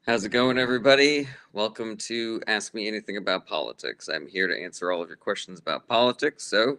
How's it going, everybody? Welcome to Ask Me Anything About Politics. I'm here to answer all of your questions about politics. So,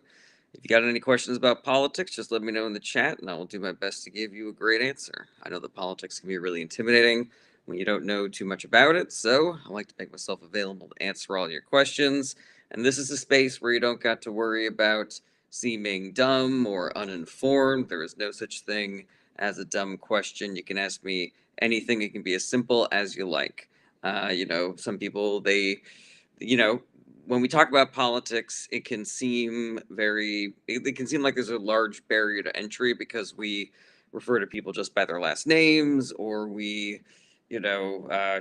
if you got any questions about politics, just let me know in the chat and I will do my best to give you a great answer. I know that politics can be really intimidating when you don't know too much about it, so I like to make myself available to answer all your questions. And this is a space where you don't got to worry about seeming dumb or uninformed. There is no such thing as a dumb question. You can ask me anything. It can be as simple as you like. Some people, you know, when we talk about politics, it can seem like there's a large barrier to entry because we refer to people just by their last names, or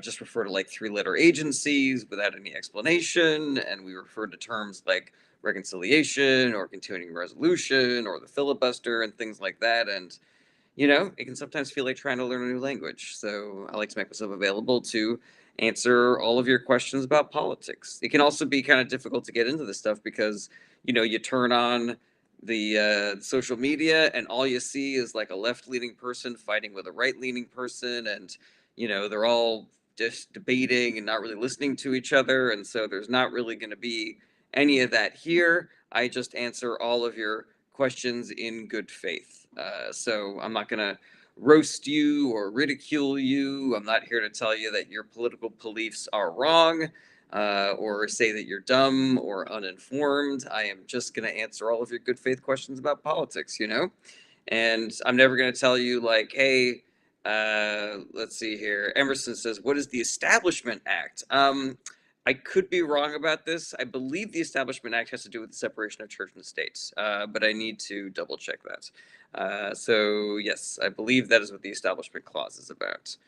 just refer to like three-letter agencies without any explanation, and we refer to terms like reconciliation or continuing resolution or the filibuster and things like that. And it can sometimes feel like trying to learn a new language. So I like to make myself available to answer all of your questions about politics. It can also be kind of difficult to get into this stuff because, you turn on the social media and all you see is like a left leaning person fighting with a right leaning person. And, they're all just debating and not really listening to each other. And so there's not really going to be any of that here. I just answer all of your questions in good faith. So I'm not going to roast you or ridicule you. I'm not here to tell you that your political beliefs are wrong or say that you're dumb or uninformed. I am just going to answer all of your good faith questions about politics. And I'm never going to tell you, like, hey, let's see here. Emerson says, what is the Establishment Act? I could be wrong about this. I believe the Establishment Act has to do with the separation of church and state, but I need to double check that. So, yes, I believe that is what the Establishment Clause is about.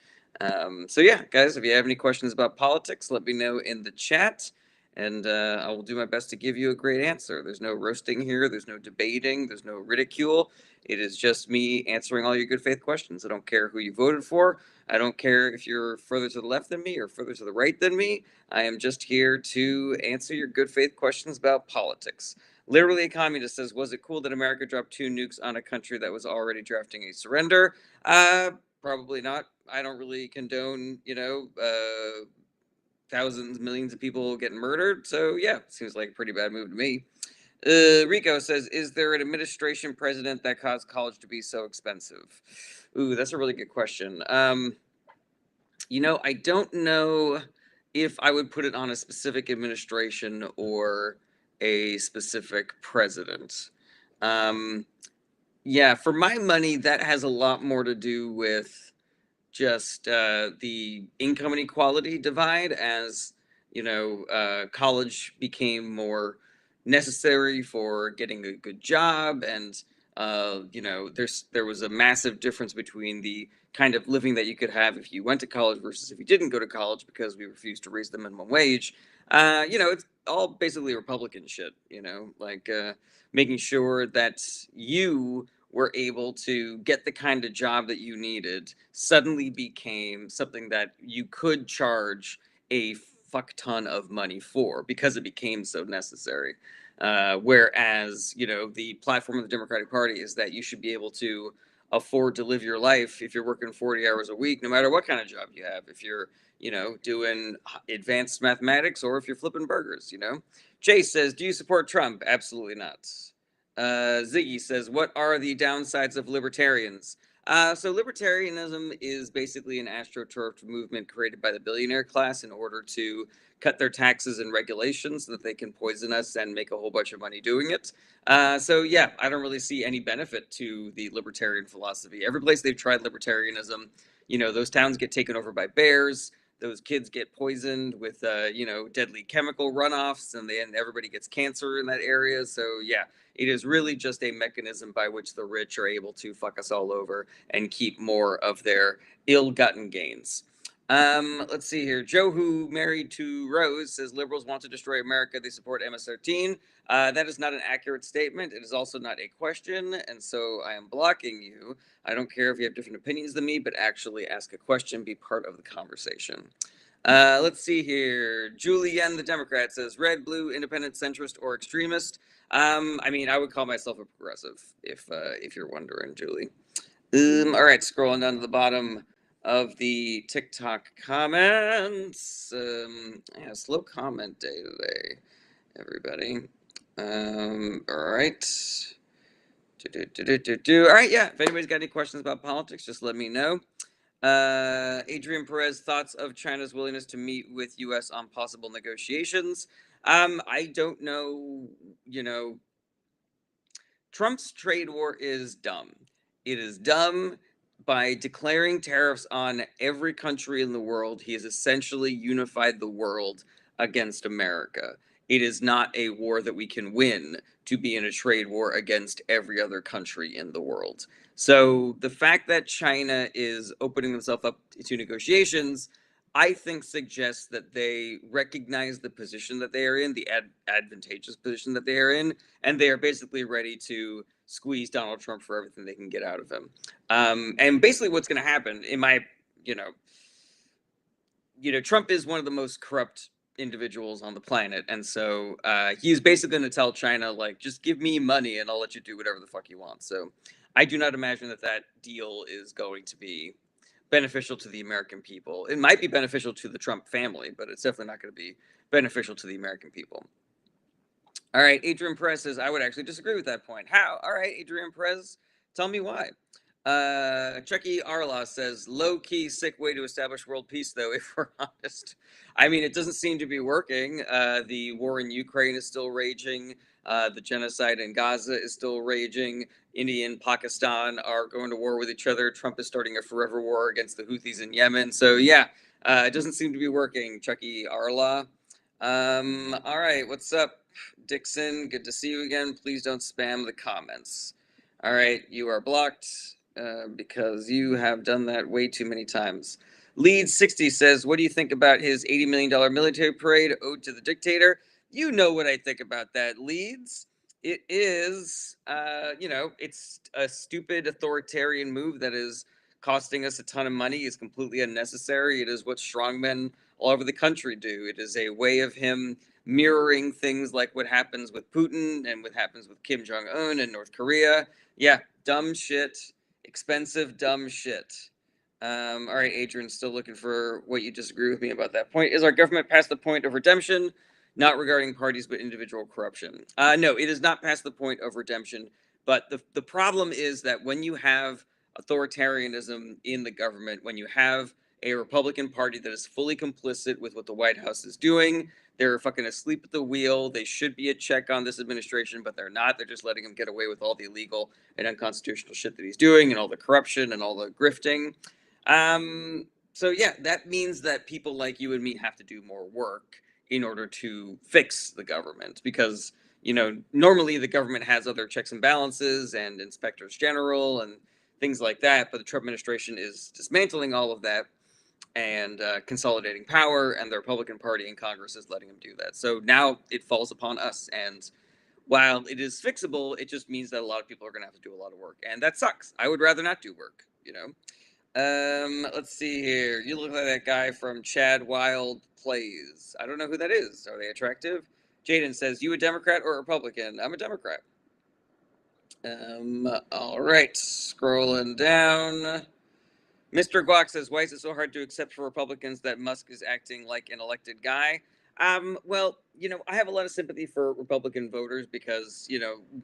So, yeah, guys, if you have any questions about politics, let me know in the chat, and I will do my best to give you a great answer. There's no roasting here, there's no debating, there's no ridicule. It is just me answering all your good faith questions. I don't care who you voted for. I don't care if you're further to the left than me or further to the right than me. I am just here to answer your good faith questions about politics. Literally, a communist says, was it cool that America dropped 2 nukes on a country that was already drafting a surrender? Probably not. I don't really condone, thousands, millions of people getting murdered. So, yeah, seems like a pretty bad move to me. Rico says, is there an administration president that caused college to be so expensive? Ooh, that's a really good question. I don't know if I would put it on a specific administration or a specific president. Um, yeah, for my money, that has a lot more to do with just the income inequality divide as college became more necessary for getting a good job. And there was a massive difference between the kind of living that you could have if you went to college versus if you didn't go to college because we refused to raise the minimum wage. It's all basically Republican shit, like making sure that you were able to get the kind of job that you needed suddenly became something that you could charge a fuck ton of money for because it became so necessary. Whereas, the platform of the Democratic Party is that you should be able to afford to live your life if you're working 40 hours a week, no matter what kind of job you have. If you're, doing advanced mathematics or if you're flipping burgers. Chase says, do you support Trump? Absolutely not. Ziggy says, what are the downsides of libertarians? So libertarianism is basically an astroturf movement created by the billionaire class in order to cut their taxes and regulations so that they can poison us and make a whole bunch of money doing it. So yeah, I don't really see any benefit to the libertarian philosophy. Every place they've tried libertarianism, those towns get taken over by bears. Those kids get poisoned with, deadly chemical runoffs, and everybody gets cancer in that area. So yeah, it is really just a mechanism by which the rich are able to fuck us all over and keep more of their ill-gotten gains. Let's see here. Joe, who married to Rose, says liberals want to destroy America. They support MS-13. That is not an accurate statement. It is also not a question, and so I am blocking you. I don't care if you have different opinions than me, but actually ask a question, be part of the conversation. Let's see here. Julianne, the Democrat, says red, blue, independent, centrist, or extremist. I would call myself a progressive if you're wondering, Julie. All right, scrolling down to the bottom. of the TikTok comments. Yeah, slow comment day today, everybody. All right. All right, yeah. If anybody's got any questions about politics, just let me know. Adrian Perez, thoughts of China's willingness to meet with U.S. on possible negotiations. I don't know. You know, Trump's trade war is dumb. It is dumb. By declaring tariffs on every country in the world, he has essentially unified the world against America. It is not a war that we can win to be in a trade war against every other country in the world. So the fact that China is opening themselves up to negotiations, I think suggests that they recognize the position that they are in, the advantageous position that they are in, and they are basically ready to squeeze Donald Trump for everything they can get out of him. And basically, what's going to happen, in my, you know, Trump is one of the most corrupt individuals on the planet, and so he's basically going to tell China, like, just give me money and I'll let you do whatever the fuck you want. So I do not imagine that that deal is going to be beneficial to the American people. It might be beneficial to the Trump family, but it's definitely not going to be beneficial to the American people. All right, Adrian Perez says, I would actually disagree with that point. How? All right, Adrian Perez, tell me why. Chucky Arla says, low key, sick way to establish world peace, though, if we're honest. I mean, it doesn't seem to be working. The war in Ukraine is still raging. The genocide in Gaza is still raging. India and Pakistan are going to war with each other. Trump is starting a forever war against the Houthis in Yemen. So, yeah, it doesn't seem to be working, Chucky Arla. All right, what's up, Dixon? Good to see you again. Please don't spam the comments. All right, you are blocked because you have done that way too many times. Lead60 says, what do you think about his $80 million military parade ode to the dictator? You know what I think about that, Leads. It is, it's a stupid authoritarian move that is costing us a ton of money, is completely unnecessary. It is what strongmen all over the country do. It is a way of him mirroring things like what happens with Putin and what happens with Kim Jong Un in North Korea. Yeah, dumb shit, expensive dumb shit. All right, Adrian, still looking for what you disagree with me about that point. Is our government past the point of redemption? Not regarding parties, but individual corruption. No, it is not past the point of redemption. But the problem is that when you have authoritarianism in the government, when you have a Republican Party that is fully complicit with what the White House is doing, they're fucking asleep at the wheel. They should be a check on this administration, but they're not. They're just letting him get away with all the illegal and unconstitutional shit that he's doing and all the corruption and all the grifting. So yeah, that means that people like you and me have to do more work in order to fix the government because, normally the government has other checks and balances and inspectors general and things like that, but the Trump administration is dismantling all of that and consolidating power, and the Republican Party in Congress is letting them do that. So now it falls upon us, and while it is fixable, it just means that a lot of people are going to have to do a lot of work, and that sucks. I would rather not do work. Let's see here. You look like that guy from Chad Wild Plays. I don't know who that is. Are they attractive? Jaden says, you a Democrat or a Republican? I'm a Democrat. All right, scrolling down. Mr. Guac says, why is it so hard to accept for Republicans that Musk is acting like an elected guy? Well, I have a lot of sympathy for Republican voters because,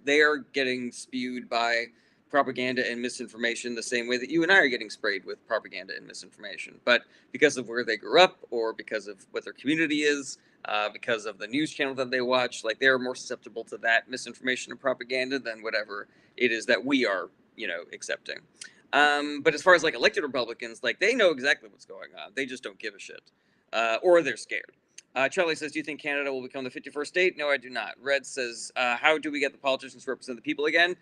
they are getting spewed by propaganda and misinformation the same way that you and I are getting sprayed with propaganda and misinformation. But because of where they grew up or because of what their community is, because of the news channel that they watch, like they're more susceptible to that misinformation and propaganda than whatever it is that we are, accepting. But as far as like elected Republicans, like they know exactly what's going on. They just don't give a shit, or they're scared. Charlie says, "Do you think Canada will become the 51st state?" No, I do not. Red says, "How do we get the politicians to represent the people again?"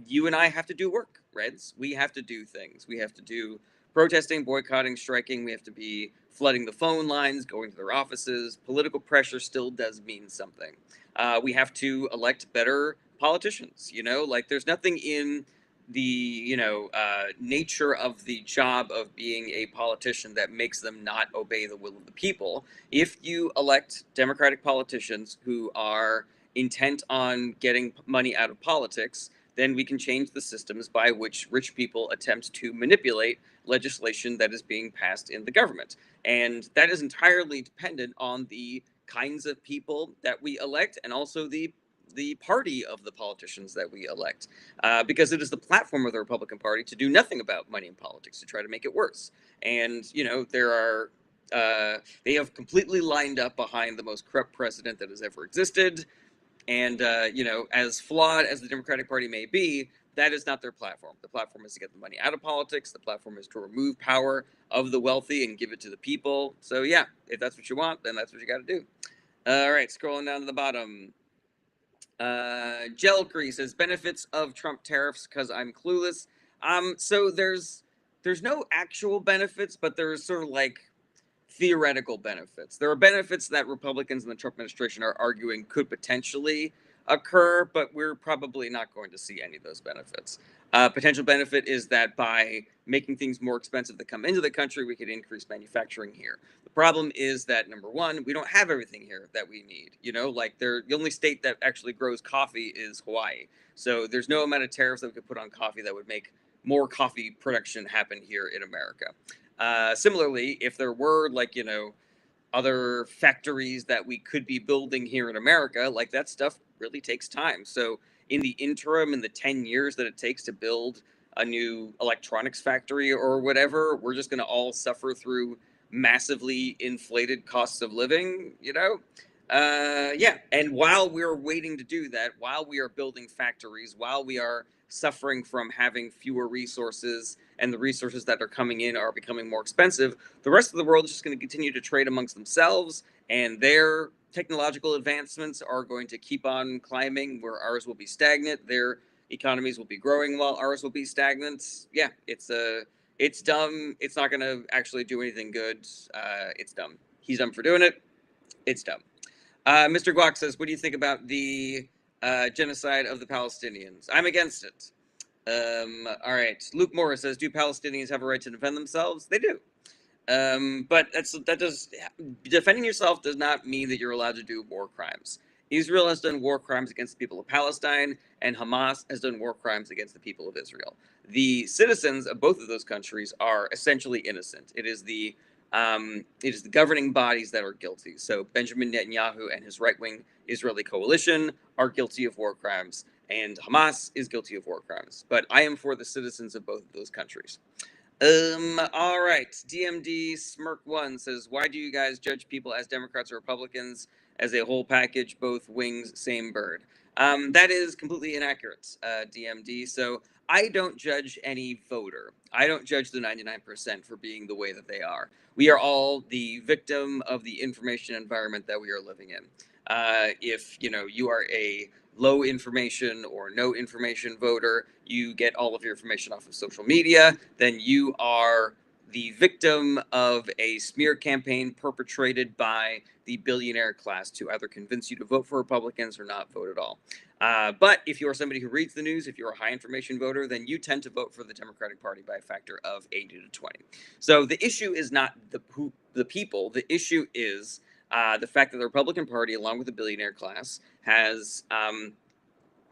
You and I have to do work, Reds. We have to do things. We have to do protesting, boycotting, striking. We have to be flooding the phone lines, going to their offices. Political pressure still does mean something. We have to elect better politicians. Like there's nothing in the nature of the job of being a politician that makes them not obey the will of the people. If you elect Democratic politicians who are intent on getting money out of politics, then we can change the systems by which rich people attempt to manipulate legislation that is being passed in the government. And that is entirely dependent on the kinds of people that we elect, and also the party of the politicians that we elect, because it is the platform of the Republican Party to do nothing about money in politics, to try to make it worse. And there are they have completely lined up behind the most corrupt president that has ever existed. And as flawed as the Democratic Party may be, that is not their platform. The platform is to get the money out of politics. The platform is to remove power of the wealthy and give it to the people. So yeah, if that's what you want, then that's what you got to do. All right, scrolling down to the bottom. Jelcree says benefits of Trump tariffs because I'm clueless. So there's no actual benefits, but there's sort of like theoretical benefits. There are benefits that Republicans in the Trump administration are arguing could potentially occur, but we're probably not going to see any of those benefits. Potential benefit is that by making things more expensive to come into the country, we could increase manufacturing here. The problem is that, number one, we don't have everything here that we need. The only state that actually grows coffee is Hawaii. So there's no amount of tariffs that we could put on coffee that would make more coffee production happen here in America. Similarly, if there were other factories that we could be building here in America, that stuff really takes time. So in the interim, in the 10 years that it takes to build a new electronics factory or whatever, we're just going to all suffer through massively inflated costs of living, yeah. And while we're waiting to do that, while we are building factories, while we are suffering from having fewer resources, and the resources that are coming in are becoming more expensive, the rest of the world is just going to continue to trade amongst themselves, and their technological advancements are going to keep on climbing, where ours will be stagnant. Their economies will be growing while ours will be stagnant. Yeah, it's dumb. It's not going to actually do anything good. It's dumb. He's dumb for doing it. It's dumb. Mr. Guac says, what do you think about the genocide of the Palestinians? I'm against it. All right. Luke Morris says, do Palestinians have a right to defend themselves? They do. But defending yourself does not mean that you're allowed to do war crimes. Israel has done war crimes against the people of Palestine, and Hamas has done war crimes against the people of Israel. The citizens of both of those countries are essentially innocent. It is the governing bodies that are guilty. So Benjamin Netanyahu and his right-wing Israeli coalition are guilty of war crimes, and Hamas is guilty of war crimes. But I am for the citizens of both of those countries. All right. DMD Smirk 1 says, why do you guys judge people as Democrats or Republicans as a whole package, both wings, same bird? That is completely inaccurate, DMD. So I don't judge any voter. I don't judge the 99% for being the way that they are. We are all the victim of the information environment that we are living in. If you are a low information or no information voter, you get all of your information off of social media, then you are the victim of a smear campaign perpetrated by the billionaire class to either convince you to vote for Republicans or not vote at all. But if you are somebody who reads the news, if you're a high information voter, then you tend to vote for the Democratic Party by a factor of 80 to 20. So the issue is not the people. The issue is the fact that the Republican Party, along with the billionaire class, has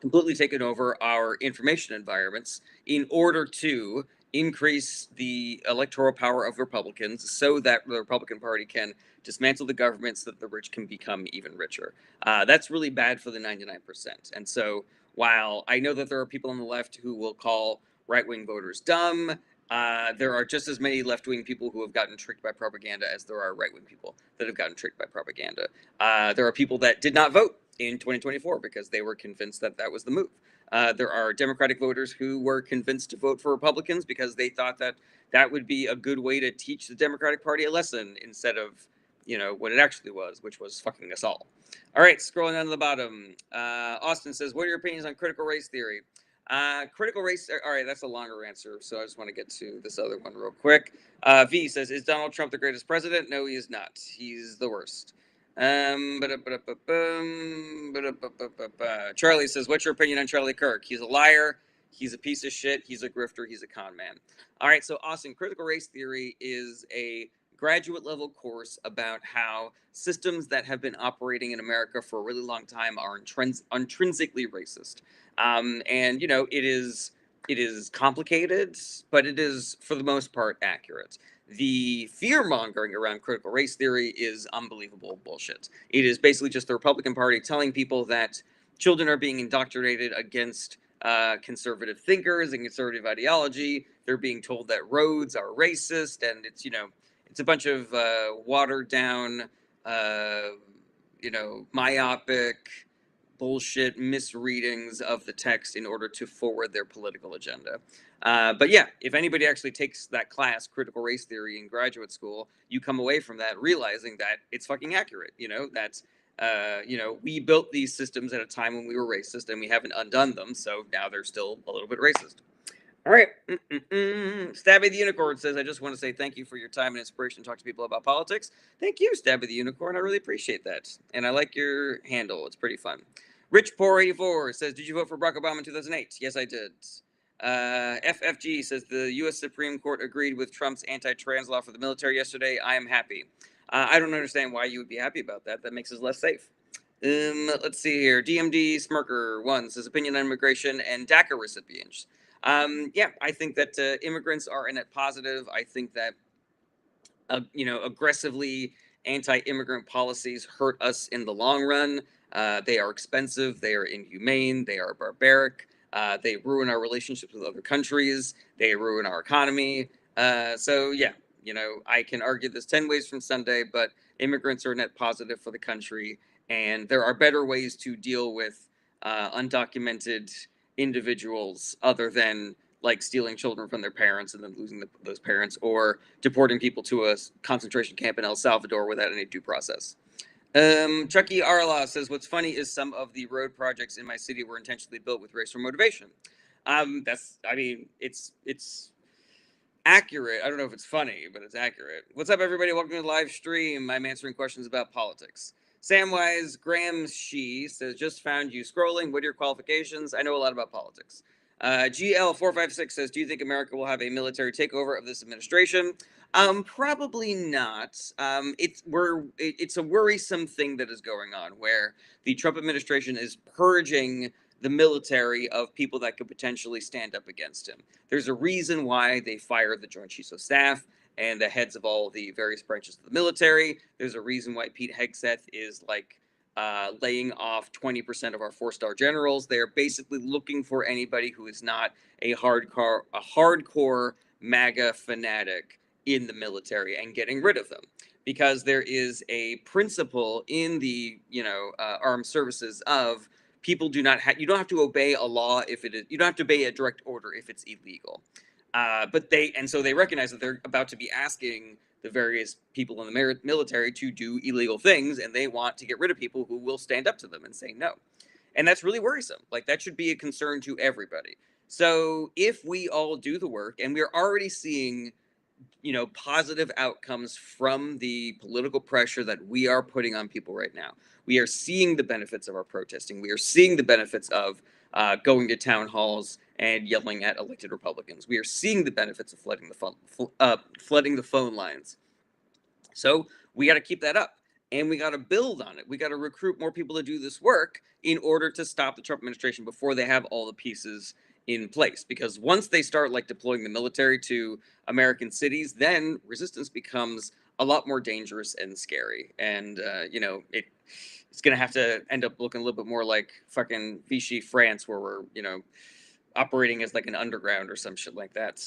completely taken over our information environments in order to increase the electoral power of Republicans so that the Republican Party can dismantle the government so that the rich can become even richer. That's really bad for the 99%. And so while I know that there are people on the left who will call right-wing voters dumb, there are just as many left-wing people who have gotten tricked by propaganda as there are right-wing people that have gotten tricked by propaganda. There are people that did not vote in 2024 because they were convinced that that was the move. There are Democratic voters who were convinced to vote for Republicans because they thought that that would be a good way to teach the Democratic Party a lesson instead of, what it actually was, which was fucking us all. All right, scrolling down to the bottom. Austin says, what are your opinions on critical race theory? Critical race, all right, that's a longer answer, so I just want to get to this other one real quick. V says, is Donald Trump the greatest president? No, he is not. He's the worst. Charlie says, what's your opinion on Charlie Kirk? He's a liar. He's a piece of shit. He's a grifter. He's a con man. All right, so Austin, critical race theory is a graduate level course about how systems that have been operating in America for a really long time are intrinsically racist. And it is complicated, but it is for the most part accurate. The fear mongering around critical race theory is unbelievable bullshit. It is basically just the Republican Party telling people that children are being indoctrinated against conservative thinkers and conservative ideology. They're being told that roads are racist, and it's a bunch of watered down, uh, myopic bullshit misreadings of the text in order to forward their political agenda. But yeah, if anybody actually takes that class, critical race theory, in graduate school, you come away from that realizing that it's fucking accurate. We built these systems at a time when we were racist and we haven't undone them, so now they're still a little bit racist. All right. Stabby the Unicorn says, I just want to say thank you for your time and inspiration to talk to people about politics. Thank you, Stabby the Unicorn. I really appreciate that. And I like your handle. It's pretty fun. Rich Poor 84 says, did you vote for Barack Obama in 2008? Yes, I did. FFG says, the U.S. Supreme Court agreed with Trump's anti-trans law for the military yesterday. I am happy. I don't understand why you would be happy about that. That makes us less safe. Let's see here. DMD Smirker 1 says, opinion on immigration and DACA recipients. Yeah, I think that immigrants are a net positive. I think that, aggressively anti-immigrant policies hurt us in the long run. They are expensive. They are inhumane. They are barbaric. They ruin our relationships with other countries. They ruin our economy. So yeah, I can argue this 10 ways from Sunday, but immigrants are a net positive for the country. And there are better ways to deal with undocumented individuals other than like stealing children from their parents and then losing those parents, or deporting people to a concentration camp in El Salvador without any due process. Chucky Arla says, what's funny is some of the road projects in my city were intentionally built with racial motivation. It's accurate. I don't know if it's funny, but it's accurate. What's up, everybody? Welcome to the live stream. I'm answering questions about politics. Samwise Graham She says, just found you scrolling. What are your qualifications? I know a lot about politics. GL456 says, do you think America will have a military takeover of this administration? Probably not. It's a worrisome thing that is going on where the Trump administration is purging the military of people that could potentially stand up against him. There's a reason why they fired the Joint Chiefs of Staff and the heads of all the various branches of the military. There's a reason why Pete Hegseth is laying off 20% of our 4-star generals. They're basically looking for anybody who is not a hardcore MAGA fanatic in the military and getting rid of them. Because there is a principle in the armed services of people you don't have to obey a law if it is, you don't have to obey a direct order if it's illegal. So they recognize that they're about to be asking the various people in the military to do illegal things, and they want to get rid of people who will stand up to them and say no. And that's really worrisome. That should be a concern to everybody. So if we all do the work, and we're already seeing positive outcomes from the political pressure that we are putting on people right now. We are seeing the benefits of our protesting. We are seeing the benefits of going to town halls and yelling at elected Republicans. We are seeing the benefits of flooding the phone lines. So we got to keep that up, and we got to build on it. We got to recruit more people to do this work in order to stop the Trump administration before they have all the pieces in place. Because once they start deploying the military to American cities, then resistance becomes a lot more dangerous and scary. And it's gonna have to end up looking a little bit more like fucking Vichy France, where we're operating as an underground or some shit like that.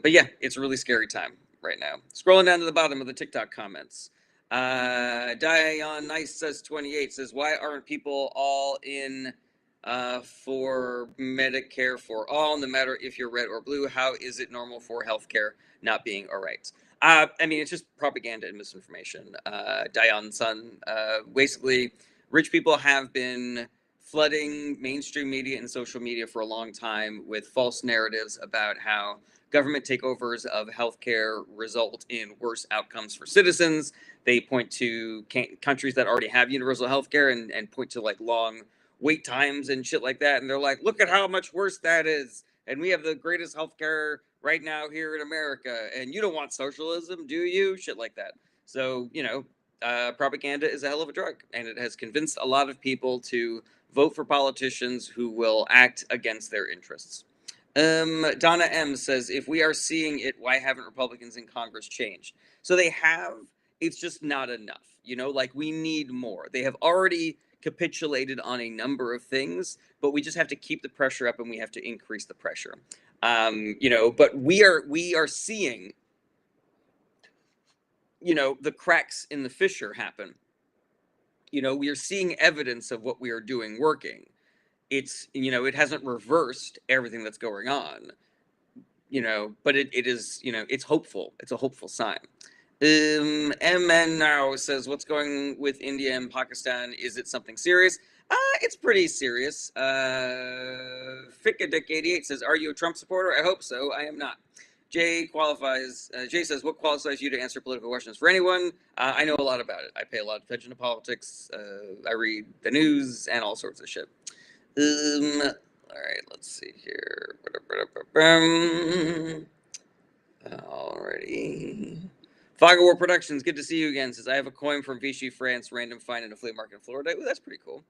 But yeah, it's a really scary time right now. Scrolling down to the bottom of the TikTok comments. Dion Nice says 28 says, why aren't people all in for Medicare for all, no matter if you're red or blue? How is it normal for healthcare not being all right? It's just propaganda and misinformation. Dion's son, basically, rich people have been flooding mainstream media and social media for a long time with false narratives about how government takeovers of healthcare result in worse outcomes for citizens. They point to countries that already have universal healthcare and point to long wait times and shit like that. And they're like, look at how much worse that is and we have the greatest healthcare right now here in America, and you don't want socialism, do you? Shit like that. So, propaganda is a hell of a drug, and it has convinced a lot of people to vote for politicians who will act against their interests. Donna M says, if we are seeing it, why haven't Republicans in Congress changed? So they have, it's just not enough. Like we need more. They have already capitulated on a number of things, but we just have to keep the pressure up and we have to increase the pressure. But we are seeing, the cracks in the fissure happen. We are seeing evidence of what we are doing working. It hasn't reversed everything that's going on, but it is, it's hopeful. It's a hopeful sign. MN now says, what's going with India and Pakistan? Is it something serious? It's pretty serious. Ficadick88 says, are you a Trump supporter? I hope so. I am not. Jay says, what qualifies you to answer political questions for anyone? I know a lot about it. I pay a lot of attention to politics. I read the news and all sorts of shit. All right, let's see here. Alrighty. Fog of War Productions, good to see you again. Says, I have a coin from Vichy, France, random find in a flea market in Florida. Ooh, that's pretty cool.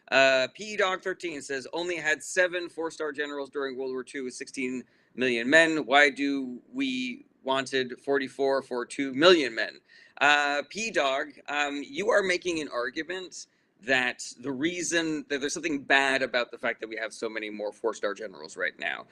PE Dog 13 says, only had 7 4-star generals during World War II with 16 million men. Why do we wanted 44 for 2 million men? P Dog, you are making an argument that the reason that there's something bad about the fact that we have so many more 4-star generals right now.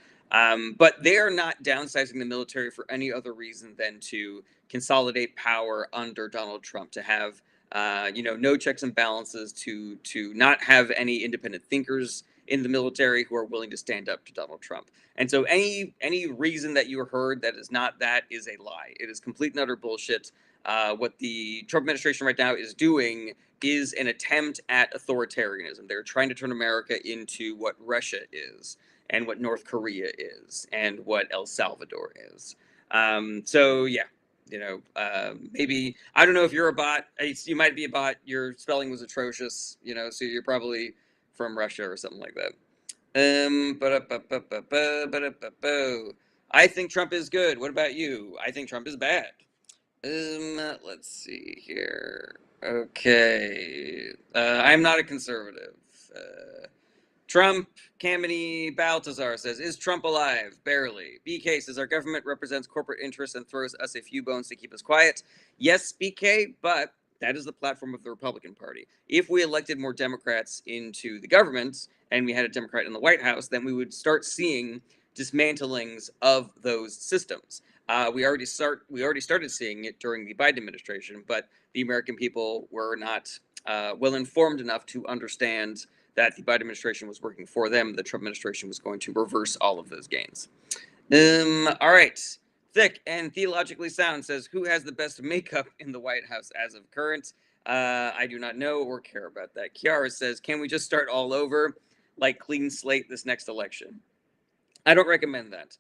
But they are not downsizing the military for any other reason than to consolidate power under Donald Trump, to have no checks and balances, to not have any independent thinkers in the military who are willing to stand up to Donald Trump. And so any reason that you heard that is not that is a lie. It is complete and utter bullshit. What the Trump administration right now is doing is an attempt at authoritarianism. They're trying to turn America into what Russia is, and what North Korea is, and what El Salvador is. So yeah, maybe, I don't know if you're a bot. You might be a bot. Your spelling was atrocious, so you're probably from Russia or something like that. I think Trump is good. What about you? I think Trump is bad. Let's see here. Okay. I'm not a conservative. Trump, Kamini Baltazar says, is Trump alive? Barely. BK says, our government represents corporate interests and throws us a few bones to keep us quiet. Yes, BK, but that is the platform of the Republican Party. If we elected more Democrats into the government and we had a Democrat in the White House, then we would start seeing dismantlings of those systems. We already started seeing it during the Biden administration, but the American people were not well informed enough to understand that the Biden administration was working for them. The Trump administration was going to reverse all of those gains. All right. Thick and Theologically Sound says, who has the best makeup in the White House as of current? I do not know or care about that. Kiara says, can we just start all over, like clean slate this next election? I don't recommend that.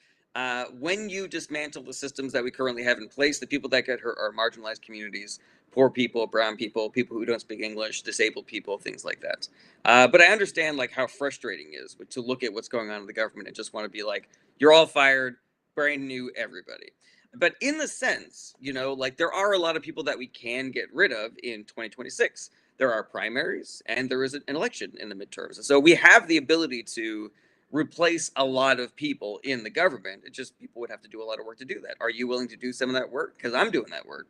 When you dismantle the systems that we currently have in place, the people that get hurt are marginalized communities, poor people, brown people, people who don't speak English, disabled people, things like that. But I understand like how frustrating it is to look at what's going on in the government and just want to be like, you're all fired, brand new everybody. But in the sense, like there are a lot of people that we can get rid of in 2026. There are primaries and there is an election in the midterms. So we have the ability to replace a lot of people in the government. It just, people would have to do a lot of work to do that. Are you willing to do some of that work? Because I'm doing that work,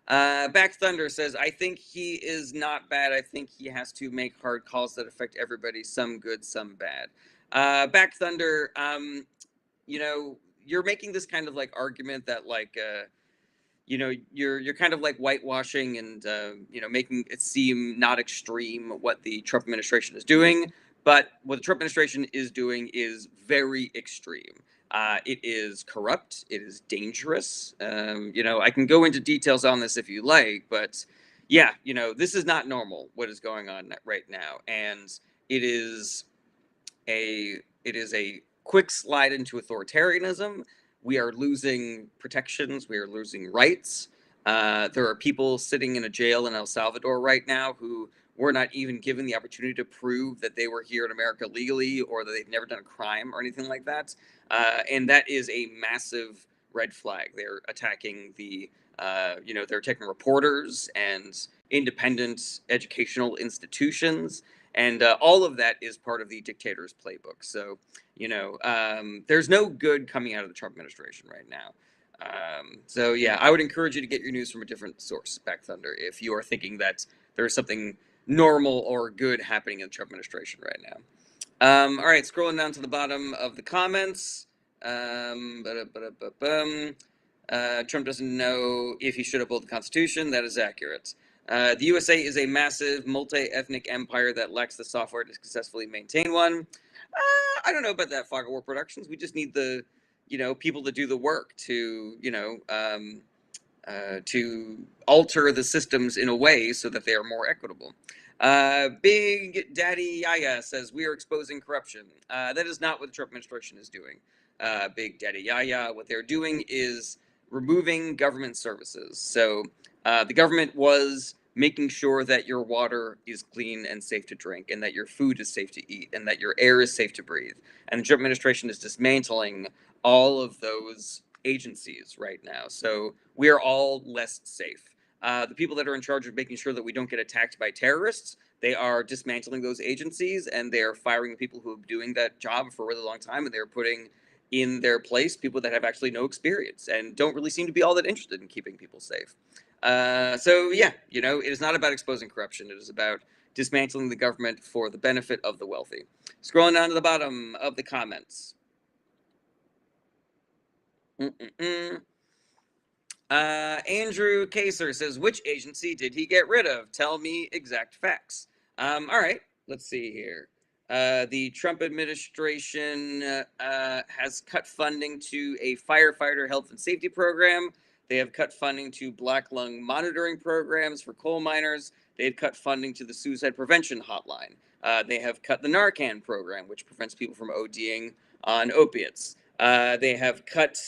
Back Thunder says, I think he is not bad. I think he has to make hard calls that affect everybody, some good, some bad. Back Thunder, you're making this kind of like argument that like, you're kind of like whitewashing and, making it seem not extreme what the Trump administration is doing. But what the Trump administration is doing is very extreme. It is corrupt. It is dangerous. I can go into details on this if you like, but yeah, this is not normal what is going on right now, and it is a quick slide into authoritarianism. We are losing protections. We are losing rights. There are people sitting in a jail in El Salvador right now who were not even given the opportunity to prove that they were here in America legally or that they've never done a crime or anything like that. And that is a massive red flag. They're attacking they're attacking reporters and independent educational institutions. And all of that is part of the dictator's playbook. So, there's no good coming out of the Trump administration right now. So yeah, I would encourage you to get your news from a different source, Back Thunder, if you are thinking that there's something normal or good happening in the Trump administration right now. All right, scrolling down to the bottom of the comments. Trump doesn't know if he should uphold the Constitution. That is accurate. The USA is a massive multi-ethnic empire that lacks the software to successfully maintain one. I don't know about that, Fog of War Productions. We just need the, people to do the work to alter the systems in a way so that they are more equitable. Big Daddy Yaya says we are exposing corruption. That is not what the Trump administration is doing. Big Daddy Yaya, what they're doing is removing government services. So the government was making sure that your water is clean and safe to drink, and that your food is safe to eat, and that your air is safe to breathe. And the Trump administration is dismantling all of those agencies right now. So we are all less safe. The people that are in charge of making sure that we don't get attacked by terrorists, they are dismantling those agencies, and they're firing people who have been doing that job for a really long time, and they're putting in their place people that have actually no experience and don't really seem to be all that interested in keeping people safe. So yeah, it is not about exposing corruption. It is about dismantling the government for the benefit of the wealthy. Scrolling down to the bottom of the comments. Andrew Kaser says, which agency did he get rid of? Tell me exact facts. All right, let's see here. The Trump administration has cut funding to a firefighter health and safety program. They have cut funding to black lung monitoring programs for coal miners. They have cut funding to the suicide prevention hotline. They have cut the Narcan program, which prevents people from ODing on opiates. They have cut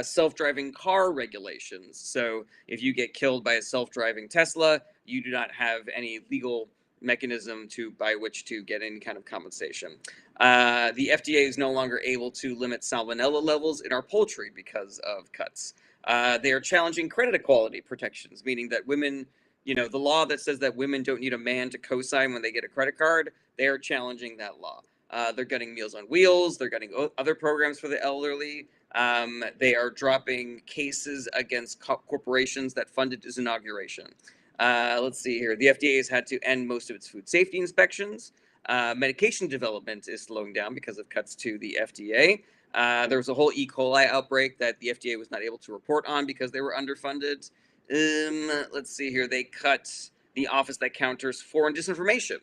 self-driving car regulations. So if you get killed by a self-driving Tesla, you do not have any legal mechanism by which to get any kind of compensation. The FDA is no longer able to limit salmonella levels in our poultry because of cuts. They are challenging credit equality protections, meaning that women, the law that says that women don't need a man to co-sign when they get a credit card, they are challenging that law. They're getting Meals on Wheels. They're getting other programs for the elderly. They are dropping cases against corporations that funded his inauguration. Let's see here. The FDA has had to end most of its food safety inspections. Medication development is slowing down because of cuts to the FDA. There was a whole E. coli outbreak that the FDA was not able to report on because they were underfunded. Let's see here. They cut the office that counters foreign disinformation.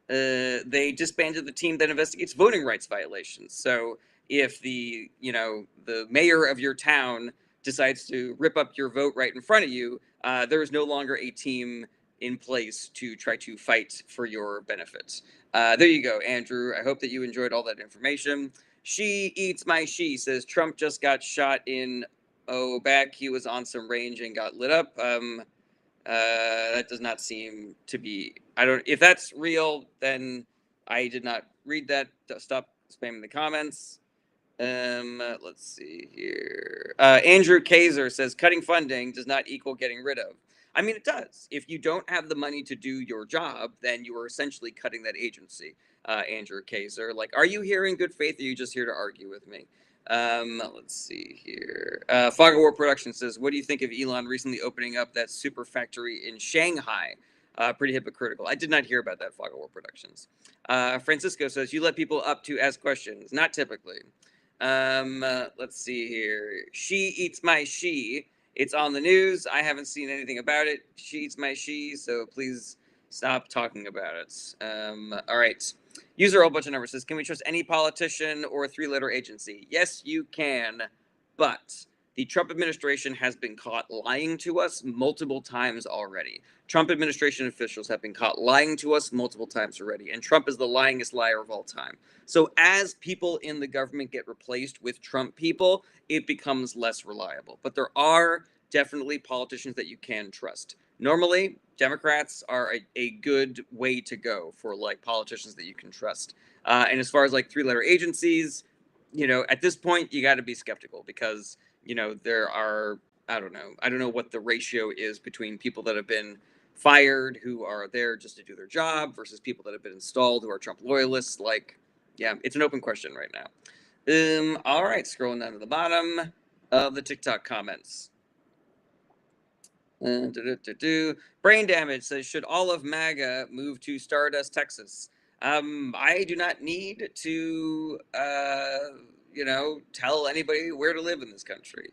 They disbanded the team that investigates voting rights violations. So if the mayor of your town decides to rip up your vote right in front of you, there is no longer a team in place to try to fight for your benefits. There you go, Andrew. I hope that you enjoyed all that information. She Eats My She says Trump just got shot in back. He was on some range and got lit up. That does not seem to be. If that's real, then I did not read that. Stop spamming the comments. Let's see here. Andrew Kaser says cutting funding does not equal getting rid of. I mean, it does. If you don't have the money to do your job, then you are essentially cutting that agency. Andrew Kaser, are you here in good faith, or are you just here to argue with me? Let's see here. Fog of War Production says, what do you think of Elon recently opening up that super factory in Shanghai? Pretty hypocritical. I did not hear about that, Fog of War Productions. Francisco says, you let people up to ask questions. Not typically. Let's see here. She Eats My She. It's on the news. I haven't seen anything about it. She Eats My She, so please stop talking about it. All right. User a whole bunch of numbers says, can we trust any politician or three-letter agency? Yes, you can, but the Trump administration has been caught lying to us multiple times already. Trump administration officials have been caught lying to us multiple times already, and Trump is the lyingest liar of all time. So as people in the government get replaced with Trump people, it becomes less reliable. But there are definitely politicians that you can trust. Normally, Democrats are a good way to go for like politicians that you can trust. And as far as like three-letter agencies, at this point you got to be skeptical because there are I don't know what the ratio is between people that have been fired who are there just to do their job versus people that have been installed who are Trump loyalists. Like, yeah, it's an open question right now. All right, scrolling down to the bottom of the TikTok comments. Brain damage says, should all of MAGA move to Stardust, Texas? I do not need to, tell anybody where to live in this country.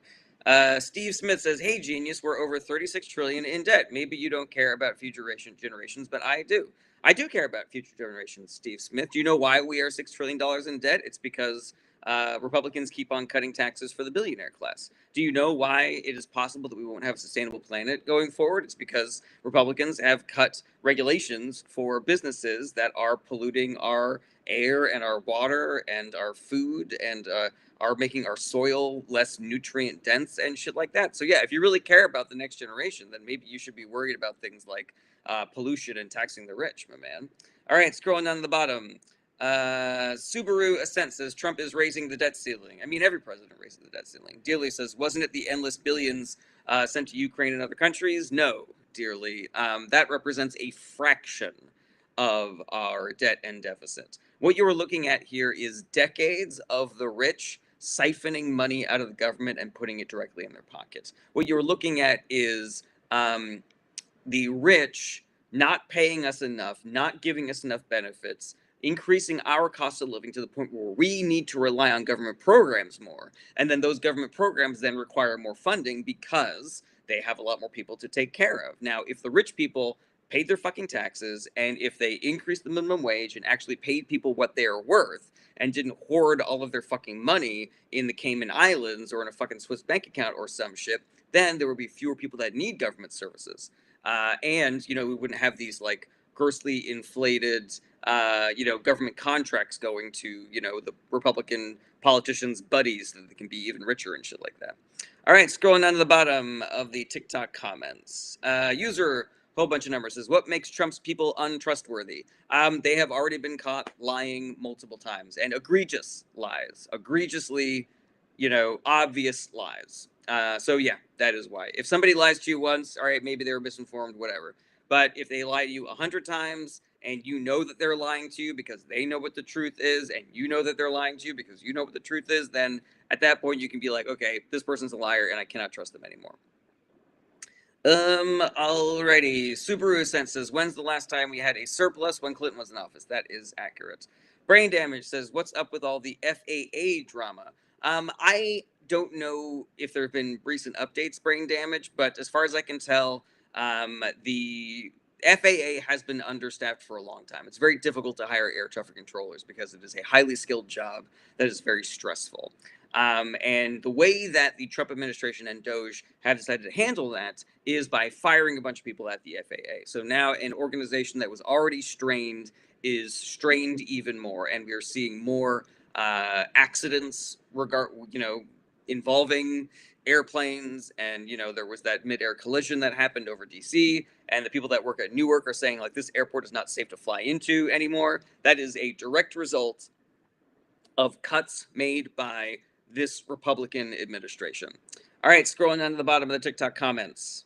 Steve Smith says, hey, genius, we're over 36 trillion in debt. Maybe you don't care about future generations, but I do. I do care about future generations, Steve Smith. Do you know why we are $6 trillion in debt? It's because Republicans keep on cutting taxes for the billionaire class. Do you know why it is possible that we won't have a sustainable planet going forward? It's because Republicans have cut regulations for businesses that are polluting our air and our water and our food and are making our soil less nutrient dense and shit like that. So yeah, if you really care about the next generation, then maybe you should be worried about things like pollution and taxing the rich, my man. All right, scrolling down to the bottom. Subaru Ascent says Trump is raising the debt ceiling. I mean, every president raises the debt ceiling. Dearly says, wasn't it the endless billions sent to Ukraine and other countries? No, Dearly. That represents a fraction of our debt and deficit. What you are looking at here is decades of the rich siphoning money out of the government and putting it directly in their pockets. What you're looking at is the rich not paying us enough, not giving us enough benefits, increasing our cost of living to the point where we need to rely on government programs more. And then those government programs then require more funding because they have a lot more people to take care of. Now, if the rich people paid their fucking taxes and if they increased the minimum wage and actually paid people what they are worth and didn't hoard all of their fucking money in the Cayman Islands or in a fucking Swiss bank account or some shit, then there would be fewer people that need government services. And we wouldn't have these like grossly inflated government contracts going to the Republican politicians' buddies that they can be even richer and shit like that. All right, scrolling down to the bottom of the TikTok comments. User whole bunch of numbers says, what makes Trump's people untrustworthy? They have already been caught lying multiple times, and egregious lies, egregiously obvious lies. So yeah, that is why. If somebody lies to you once, all right, maybe they were misinformed, whatever. But if they lie to you 100 times and you know that they're lying to you because they know what the truth is, and you know that they're lying to you because you know what the truth is, then at that point you can be like, okay, this person's a liar and I cannot trust them anymore. Alrighty. Subaru says, when's the last time we had a surplus when Clinton was in office? That is accurate. Brain Damage says, what's up with all the FAA drama? I don't know if there have been recent updates, Brain Damage, but as far as I can tell, the FAA has been understaffed for a long time. It's very difficult to hire air traffic controllers because it is a highly skilled job that is very stressful. And the way that the Trump administration and Doge have decided to handle that is by firing a bunch of people at the FAA. So now an organization that was already strained is strained even more, and we are seeing more accidents involving airplanes. And there was that mid-air collision that happened over DC, and the people that work at Newark are saying like this airport is not safe to fly into anymore. That is a direct result of cuts made by this Republican administration. All right, scrolling down to the bottom of the TikTok comments.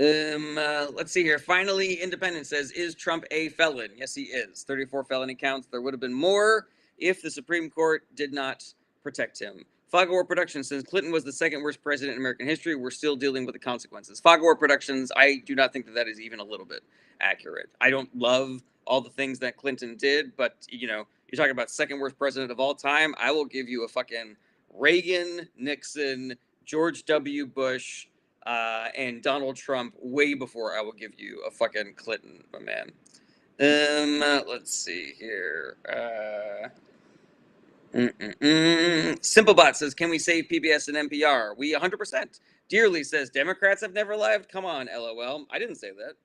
Let's see here. Finally, Independent says, is Trump a felon? Yes, he is. 34 felony counts. There would have been more if the Supreme Court did not protect him. Fog of War Productions says Clinton was the second worst president in American history. We're still dealing with the consequences. Fog of War Productions, I do not think that is even a little bit accurate. I don't love all the things that Clinton did, but you're talking about second worst president of all time. I will give you a fucking Reagan, Nixon, George W. Bush, and Donald Trump way before I will give you a fucking Clinton, my man. Let's see here. Simplebot says, can we save PBS and NPR? We 100%. Dearly says, Democrats have never lied. Come on, LOL. I didn't say that.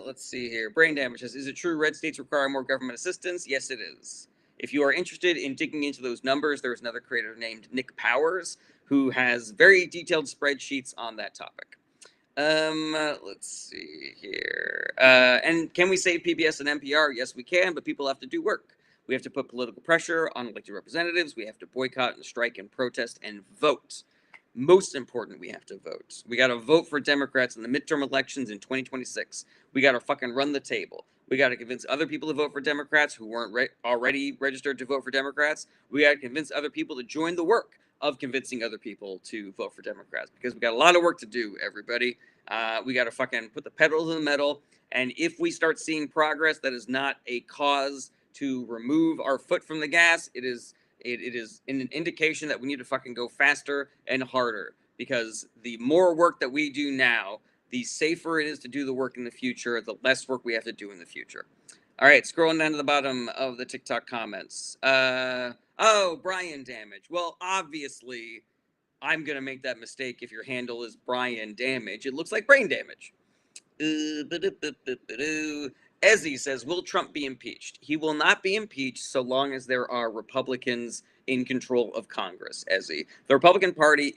Let's see here. Brain Damage says, is it true red states require more government assistance? Yes, it is. If you are interested in digging into those numbers, there's another creator named Nick Powers who has very detailed spreadsheets on that topic. Let's see here. And can we save PBS and NPR? Yes, we can, but people have to do work. We have to put political pressure on elected representatives. We have to boycott and strike and protest and vote. Most important, we have to vote. We got to vote for Democrats in the midterm elections in 2026. We got to fucking run the table. We got to convince other people to vote for Democrats who weren't already registered to vote for Democrats. We got to convince other people to join the work of convincing other people to vote for Democrats because we got a lot of work to do, everybody. We got to fucking put the pedal to the metal. And if we start seeing progress, that is not a cause to remove our foot from the gas. It is an indication that we need to fucking go faster and harder because the more work that we do now, the safer it is to do the work in the future, the less work we have to do in the future. All right, scrolling down to the bottom of the TikTok comments. Oh, Brian Damage. Well, obviously, I'm going to make that mistake if your handle is Brian Damage. It looks like brain damage. Ezzy says, will Trump be impeached? He will not be impeached so long as there are Republicans in control of Congress, Ezzy. The Republican Party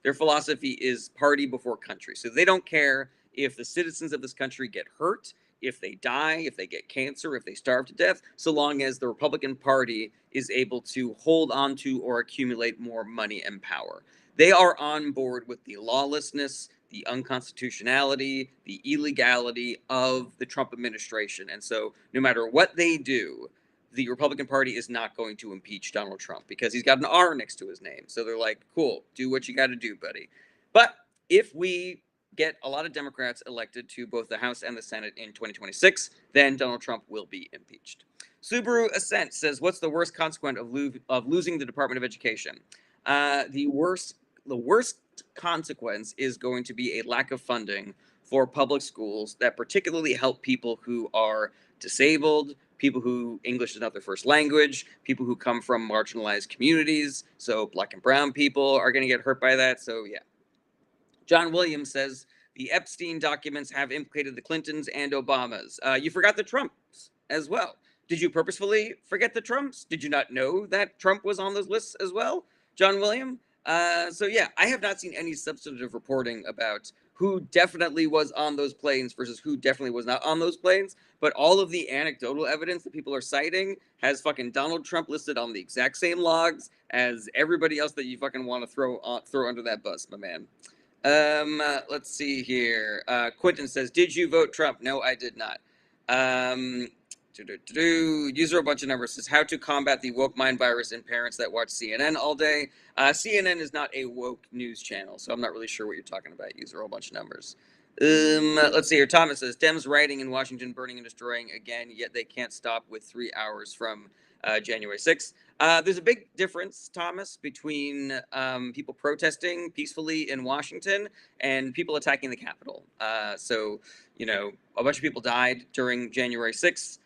their philosophy is party before country. So they don't care if the citizens of this country get hurt, if they die, if they get cancer, if they starve to death, so long as the Republican Party is able to hold on to or accumulate more money and power. They are on board with the lawlessness, the unconstitutionality, the illegality of the Trump administration. And so no matter what they do, the Republican Party is not going to impeach Donald Trump because he's got an R next to his name. So they're like, cool, do what you got to do, buddy. But if we get a lot of Democrats elected to both the House and the Senate in 2026, then Donald Trump will be impeached. Subaru Ascent says, what's the worst consequence of losing the Department of Education? The worst consequence is going to be a lack of funding for public schools that particularly help people who are disabled, people who English is not their first language, people who come from marginalized communities. So black and brown people are going to get hurt by that. So yeah. John Williams says the Epstein documents have implicated the Clintons and Obamas. You forgot the Trumps as well. Did you purposefully forget the Trumps? Did you not know that Trump was on those lists as well, John William? So yeah, I have not seen any substantive reporting about who definitely was on those planes versus who definitely was not on those planes. But all of the anecdotal evidence that people are citing has fucking Donald Trump listed on the exact same logs as everybody else that you fucking want to throw under that bus, my man. Let's see here. Quentin says, did you vote Trump? No, I did not. User a bunch of numbers says how to combat the woke mind virus in parents that watch CNN all day. CNN is not a woke news channel, so I'm not really sure what you're talking about. User a whole bunch of numbers. Let's see here. Thomas says Dems rioting in Washington, burning and destroying again, yet they can't stop with 3 hours from January 6th. There's a big difference, Thomas, between people protesting peacefully in Washington and people attacking the Capitol. So, you know, a bunch of people died during January 6th.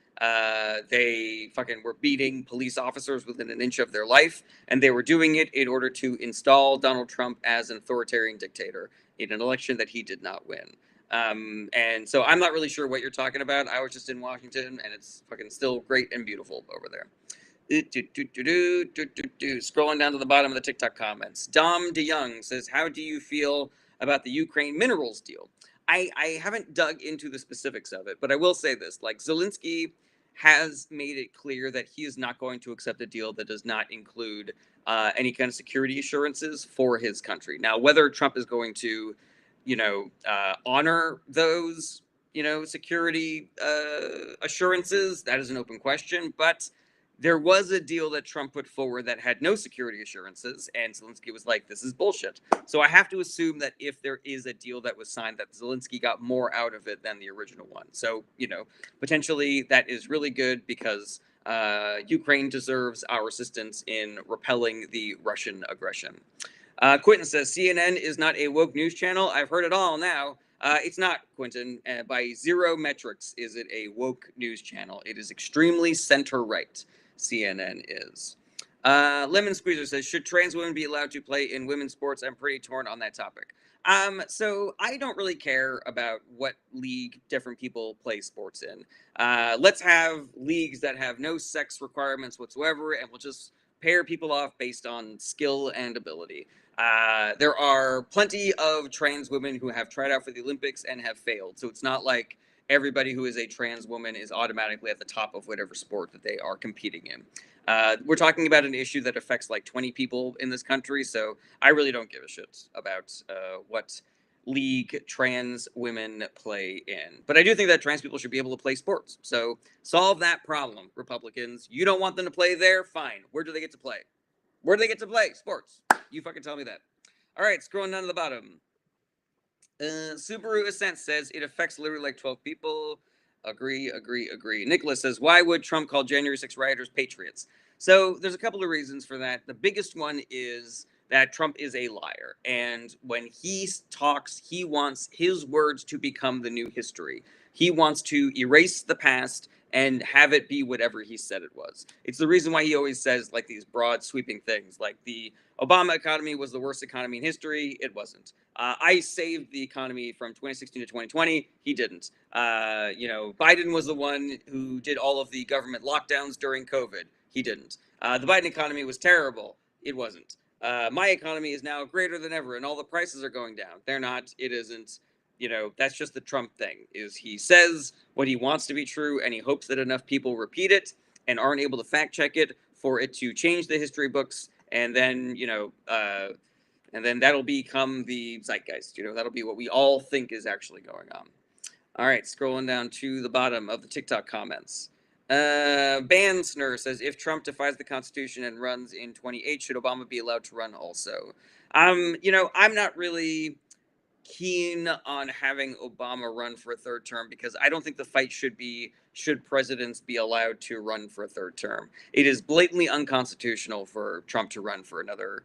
They fucking were beating police officers within an inch of their life, and they were doing it in order to install Donald Trump as an authoritarian dictator in an election that he did not win. And so I'm not really sure what you're talking about. I was just in Washington, and it's fucking still great and beautiful over there. Scrolling down to the bottom of the TikTok comments. Dom DeYoung says, how do you feel about the Ukraine minerals deal? I haven't dug into the specifics of it, but I will say this. Like, Zelensky has made it clear that he is not going to accept a deal that does not include any kind of security assurances for his country. Now, whether Trump is going to, honor those, security assurances, that is an open question. But there was a deal that Trump put forward that had no security assurances, and Zelensky was like, this is bullshit. So I have to assume that if there is a deal that was signed, that Zelensky got more out of it than the original one. So, potentially that is really good because Ukraine deserves our assistance in repelling the Russian aggression. Quentin says, CNN is not a woke news channel. I've heard it all now. It's not, Quentin. By zero metrics is it a woke news channel. It is extremely center-right. CNN is. Lemon Squeezer says, should trans women be allowed to play in women's sports? I'm pretty torn on that topic. So I don't really care about what league different people play sports in. Let's have leagues that have no sex requirements whatsoever, and we'll just pair people off based on skill and ability. There are plenty of trans women who have tried out for the Olympics and have failed. So it's not like everybody who is a trans woman is automatically at the top of whatever sport that they are competing in. We're talking about an issue that affects like 20 people in this country, so I really don't give a shit about what league trans women play in. But I do think that trans people should be able to play sports. So solve that problem, Republicans. You don't want them to play there? Fine. Where do they get to play? Where do they get to play? Sports. You fucking tell me that. All right, scrolling down to the bottom. Subaru Ascent says it affects literally like 12 people. Agree. Nicholas says, why would Trump call January 6 rioters patriots? So there's a couple of reasons for that. The biggest one is that Trump is a liar. And when he talks, he wants his words to become the new history. He wants to erase the past and have it be whatever he said it was. It's the reason why he always says like these broad sweeping things like the Obama economy was the worst economy in history. It wasn't. I saved the economy from 2016 to 2020. He didn't. Biden was the one who did all of the government lockdowns during COVID. He didn't. The Biden economy was terrible. It wasn't. My economy is now greater than ever, and all the prices are going down. They're not. It isn't. That's just the Trump thing, is he says what he wants to be true, and he hopes that enough people repeat it and aren't able to fact check it for it to change the history books, and then, that'll become the zeitgeist. That'll be what we all think is actually going on. All right, scrolling down to the bottom of the TikTok comments. Bansner says, if Trump defies the Constitution and runs in 28, should Obama be allowed to run also? I'm not really keen on having Obama run for a third term because I don't think the fight should presidents be allowed to run for a third term. It is blatantly unconstitutional for Trump to run for another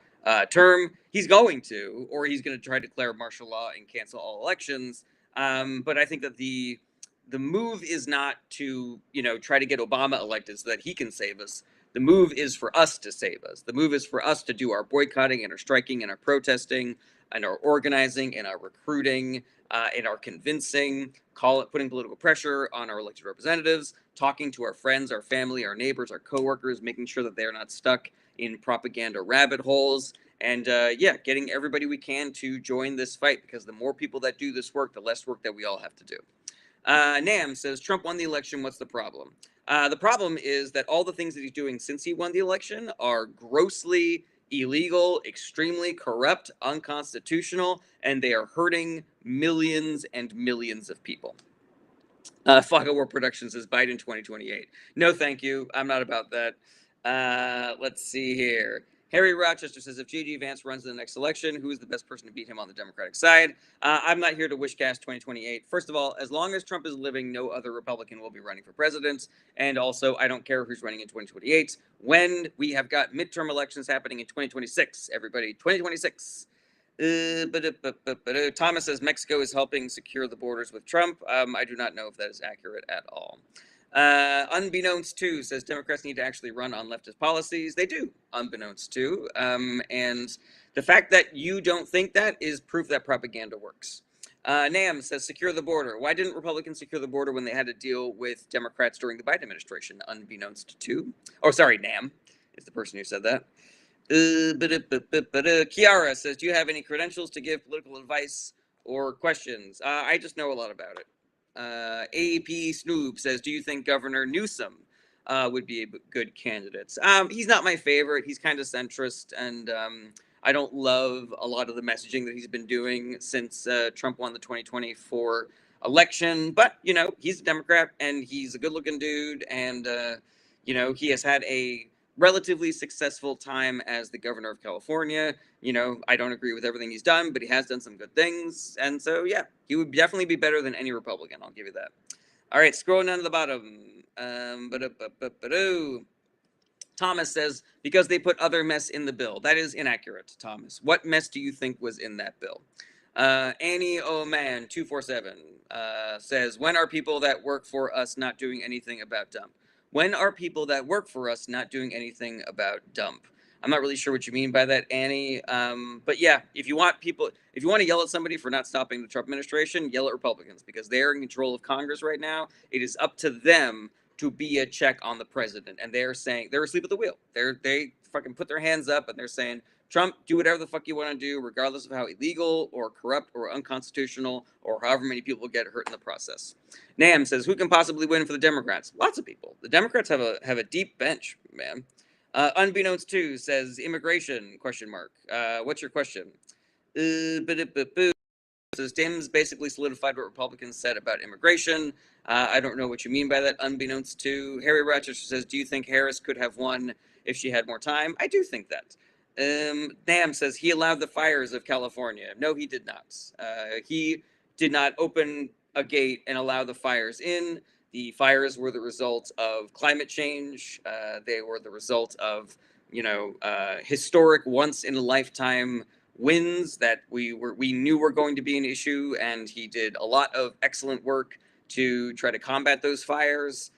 term. He's going to, or he's going to try to declare martial law and cancel all elections. But I think that the move is not to, try to get Obama elected so that he can save us. The move is for us to save us. The move is for us to do our boycotting and our striking and our protesting and our organizing and our recruiting and our convincing, putting political pressure on our elected representatives, talking to our friends, our family, our neighbors, our coworkers, making sure that they're not stuck in propaganda rabbit holes, and getting everybody we can to join this fight, because the more people that do this work, the less work that we all have to do. Nam says, Trump won the election, what's the problem? The problem is that all the things that he's doing since he won the election are grossly illegal, extremely corrupt, unconstitutional, and they are hurting millions and millions of people. Flacco War Productions says Biden 2028. No, thank you. I'm not about that. Let's see here. Harry Rochester says, if J.D. Vance runs in the next election, who is the best person to beat him on the Democratic side? I'm not here to wishcast 2028. First of all, as long as Trump is living, no other Republican will be running for president. And also, I don't care who's running in 2028 when we have got midterm elections happening in 2026. Everybody, 2026. Thomas says Mexico is helping secure the borders with Trump. I do not know if that is accurate at all. Unbeknownst to says Democrats need to actually run on leftist policies. They do, unbeknownst to. And the fact that you don't think that is proof that propaganda works. Nam says secure the border. Why didn't Republicans secure the border when they had to deal with Democrats during the Biden administration? Unbeknownst to. Oh, sorry, Nam is the person who said that. Kiara says, do you have any credentials to give political advice or questions? I just know a lot about it. AP Snoop says, do you think Governor Newsom would be a good candidate? He's not my favorite. He's kind of centrist, and I don't love a lot of the messaging that he's been doing since Trump won the 2024 election. But, he's a Democrat, and he's a good-looking dude, and, he has had a relatively successful time as the governor of California. I don't agree with everything he's done, but he has done some good things. And so, yeah, he would definitely be better than any Republican. I'll give you that. All right, scrolling down to the bottom. Thomas says, because they put other mess in the bill. That is inaccurate, Thomas. What mess do you think was in that bill? Annie Oman 247 says, when are people that work for us not doing anything about dump? When are people that work for us not doing anything about dump? I'm not really sure what you mean by that, Annie. But yeah, if you want to yell at somebody for not stopping the Trump administration, yell at Republicans, because they're in control of Congress right now. It is up to them to be a check on the president. And they're saying they're asleep at the wheel. They fucking put their hands up and they're saying, Trump, do whatever the fuck you want to do, regardless of how illegal or corrupt or unconstitutional or however many people get hurt in the process. Nam says, who can possibly win for the Democrats? Lots of people. The Democrats have a deep bench, man. Unbeknownst to says immigration ? What's your question? Says Tim's basically solidified what Republicans said about immigration. I don't know what you mean by that. Unbeknownst to Harry Rochester says, do you think Harris could have won if she had more time? I do think that. Nam says he allowed the fires of California. No, he did not. He did not open a gate and allow the fires in. The fires were the result of climate change. They were the result of, historic once in a lifetime winds that we knew were going to be an issue, and he did a lot of excellent work to try to combat those fires.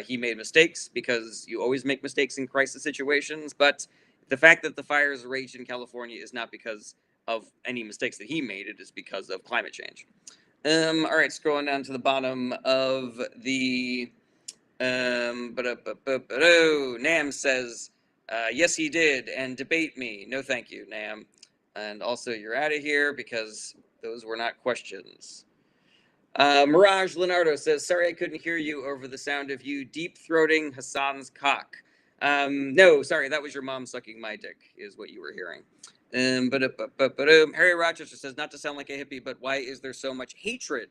He made mistakes because you always make mistakes in crisis situations, but the fact that the fires raged in California is not because of any mistakes that he made. It is because of climate change. All right, scrolling down to the bottom of the Nam says, yes, he did, and debate me. No, thank you, Nam. And also, you're out of here because those were not questions. Mirage Leonardo says, sorry I couldn't hear you over the sound of you deep-throating Hassan's cock. No, sorry, that was your mom sucking my dick, is what you were hearing. Harry Rochester says, not to sound like a hippie, but why is there so much hatred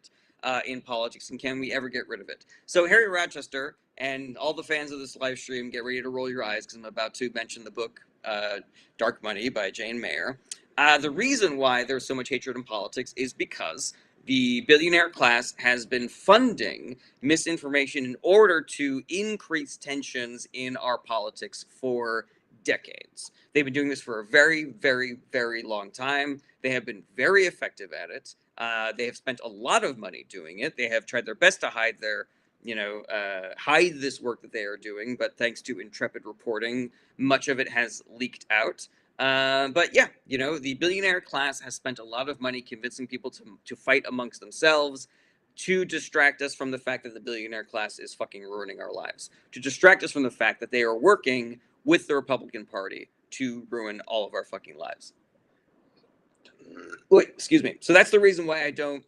in politics, and can we ever get rid of it? So Harry Rochester and all the fans of this live stream, get ready to roll your eyes because I'm about to mention the book Dark Money by Jane Mayer. The reason why there's so much hatred in politics is because the billionaire class has been funding misinformation in order to increase tensions in our politics for decades. They've been doing this for a very, very, very long time. They have been very effective at it. They have spent a lot of money doing it. They have tried their best to hide hide this work that they are doing, but thanks to intrepid reporting, much of it has leaked out. But yeah, the billionaire class has spent a lot of money convincing people to fight amongst themselves, to distract us from the fact that the billionaire class is fucking ruining our lives, to distract us from the fact that they are working with the Republican Party to ruin all of our fucking lives. Wait, excuse me. So that's the reason why I don't,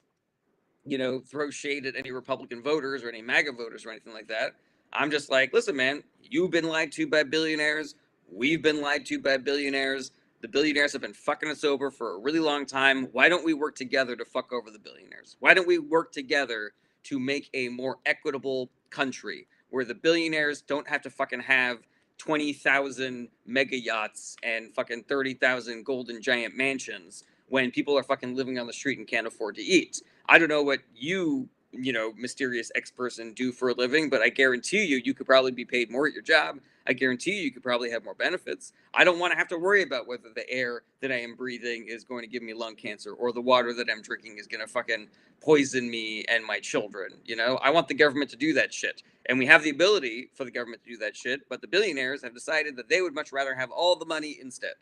throw shade at any Republican voters or any MAGA voters or anything like that. I'm just like, listen, man, you've been lied to by billionaires. We've been lied to by billionaires. The billionaires have been fucking us over for a really long time. Why don't we work together to fuck over the billionaires? Why don't we work together to make a more equitable country where the billionaires don't have to fucking have 20,000 mega yachts and fucking 30,000 golden giant mansions when people are fucking living on the street and can't afford to eat? I don't know what you, mysterious X person do for a living, but I guarantee you could probably be paid more at your job. I guarantee you could probably have more benefits. I don't want to have to worry about whether the air that I am breathing is going to give me lung cancer or the water that I'm drinking is going to fucking poison me and my children. I want the government to do that shit. And we have the ability for the government to do that shit, but the billionaires have decided that they would much rather have all the money instead.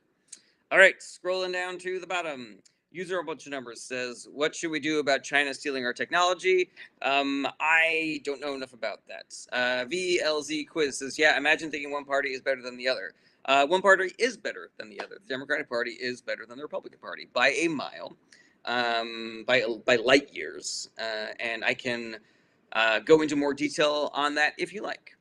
All right, scrolling down to the bottom. User a bunch of numbers says, what should we do about China stealing our technology? I don't know enough about that. VLZ Quiz says, yeah, imagine thinking one party is better than the other. One party is better than the other. The Democratic Party is better than the Republican Party by a mile, by light years. And I can go into more detail on that if you like.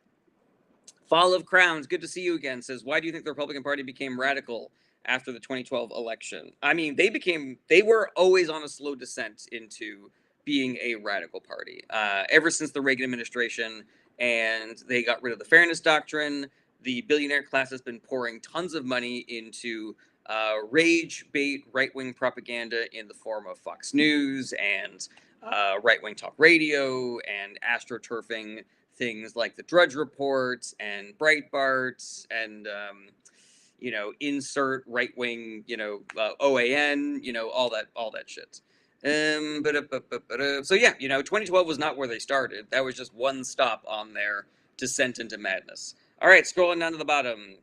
Fall of Crowns, good to see you again, says, why do you think the Republican Party became radical after the 2012 election? I mean, they were always on a slow descent into being a radical party. Ever since the Reagan administration, and they got rid of the fairness doctrine, the billionaire class has been pouring tons of money into rage bait right-wing propaganda in the form of Fox News and right-wing talk radio and astroturfing things like the Drudge Report and Breitbart and insert right wing, OAN, all that shit. So yeah, 2012 was not where they started. That was just one stop on their descent into madness. All right, scrolling down to the bottom.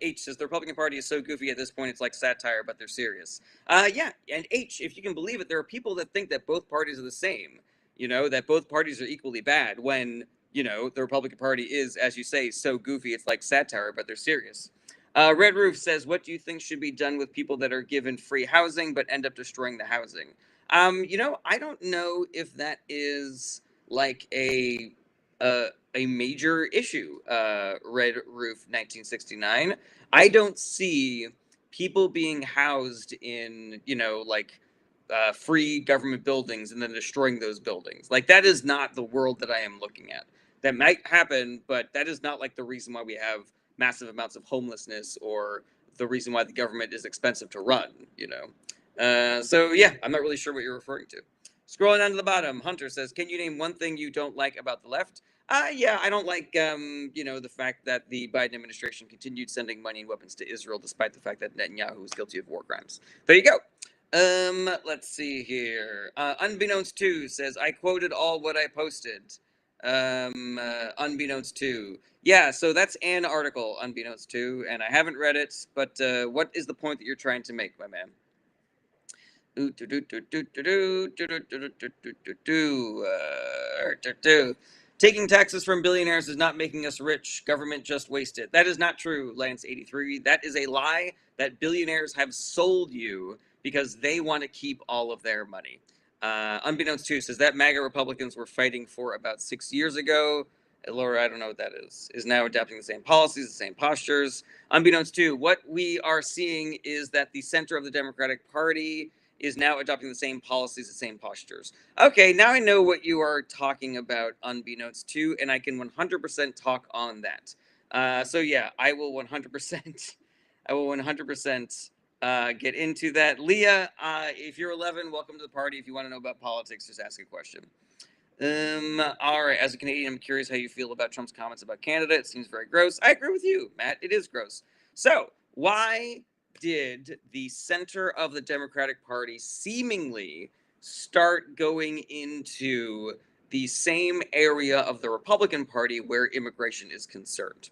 H says the Republican Party is so goofy at this point, it's like satire, but they're serious. Yeah, and H, if you can believe it, there are people that think that both parties are the same. That both parties are equally bad when the Republican Party is, as you say, so goofy. It's like satire, but they're serious. Red Roof says, what do you think should be done with people that are given free housing but end up destroying the housing? I don't know if that is like a major issue. Red Roof 1969. I don't see people being housed in, like free government buildings and then destroying those buildings. Like, that is not the world that I am looking at. That might happen, but that is not like the reason why we have massive amounts of homelessness or the reason why the government is expensive to run. So yeah, I'm not really sure what you're referring to. Scrolling down to the bottom, Hunter says, "Can you name one thing you don't like about the left?" Yeah, I don't like, the fact that the Biden administration continued sending money and weapons to Israel, despite the fact that Netanyahu was guilty of war crimes. There you go. Let's see here. Unbeknownst to says, "I quoted all what I posted." Unbeknownst to. Yeah, so that's an article, unbeknownst to, and I haven't read it, but what is the point that you're trying to make, my man? Taking taxes from billionaires is not making us rich. Government just wasted. That is not true, Lance83. That is a lie that billionaires have sold you because they want to keep all of their money. Unbeknownst to says that MAGA Republicans were fighting for about 6 years ago. Laura, I don't know what that is now adapting the same policies, the same postures. Unbeknownst to, what we are seeing is that the center of the Democratic Party is now adopting the same policies, the same postures. Okay, now I know what you are talking about, unbeknownst to, and I can 100% talk on that. So yeah, I will 100%, I will 100% get into that. Leah, if you're 11, welcome to the party. If you want to know about politics, just ask a question. All right, as a Canadian, I'm curious how you feel about Trump's comments about Canada. It seems very gross. I agree with you, Matt. It is gross. So, why did the center of the Democratic Party seemingly start going into the same area of the Republican Party where immigration is concerned?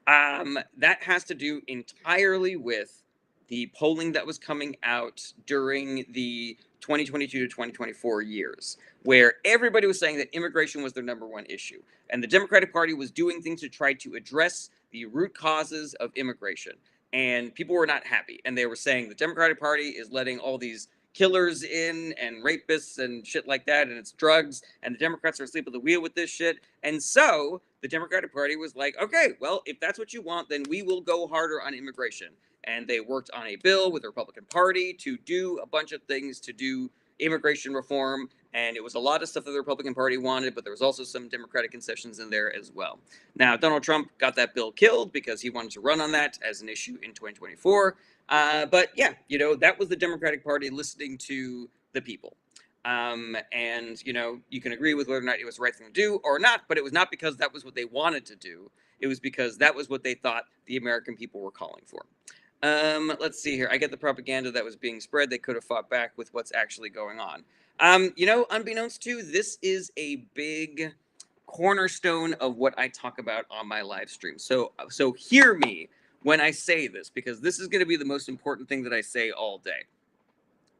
That has to do entirely with the polling that was coming out during the 2022 to 2024 years, where everybody was saying that immigration was their number one issue. And the Democratic Party was doing things to try to address the root causes of immigration. And people were not happy. And they were saying the Democratic Party is letting all these killers in and rapists and shit like that, and it's drugs, and the Democrats are asleep at the wheel with this shit. And so the Democratic Party was like, okay, well, if that's what you want, then we will go harder on immigration. And they worked on a bill with the Republican Party to do a bunch of things to do immigration reform, and it was a lot of stuff that the Republican Party wanted, but there was also some Democratic concessions in there as well. Now, Donald Trump got that bill killed because he wanted to run on that as an issue in 2024. But yeah, that was the Democratic Party listening to the people. And, you can agree with whether or not it was the right thing to do or not, but it was not because that was what they wanted to do. It was because that was what they thought the American people were calling for. Let's see here. I get the propaganda that was being spread. They could have fought back with what's actually going on. Unbeknownst to, this is a big cornerstone of what I talk about on my live stream. So hear me when I say this, because this is going to be the most important thing that I say all day.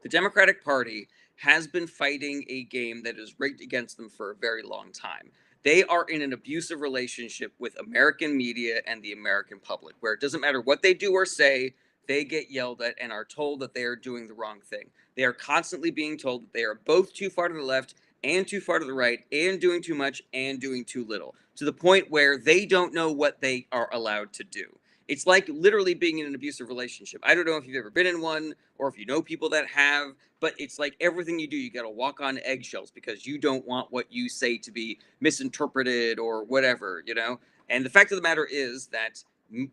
The Democratic Party has been fighting a game that is rigged against them for a very long time. They are in an abusive relationship with American media and the American public, where it doesn't matter what they do or say, they get yelled at and are told that they are doing the wrong thing. They are constantly being told that they are both too far to the left and too far to the right, and doing too much and doing too little, to the point where they don't know what they are allowed to do. It's like literally being in an abusive relationship. I don't know if you've ever been in one or if you know people that have, but it's like everything you do, you got to walk on eggshells because you don't want what you say to be misinterpreted or whatever, And the fact of the matter is that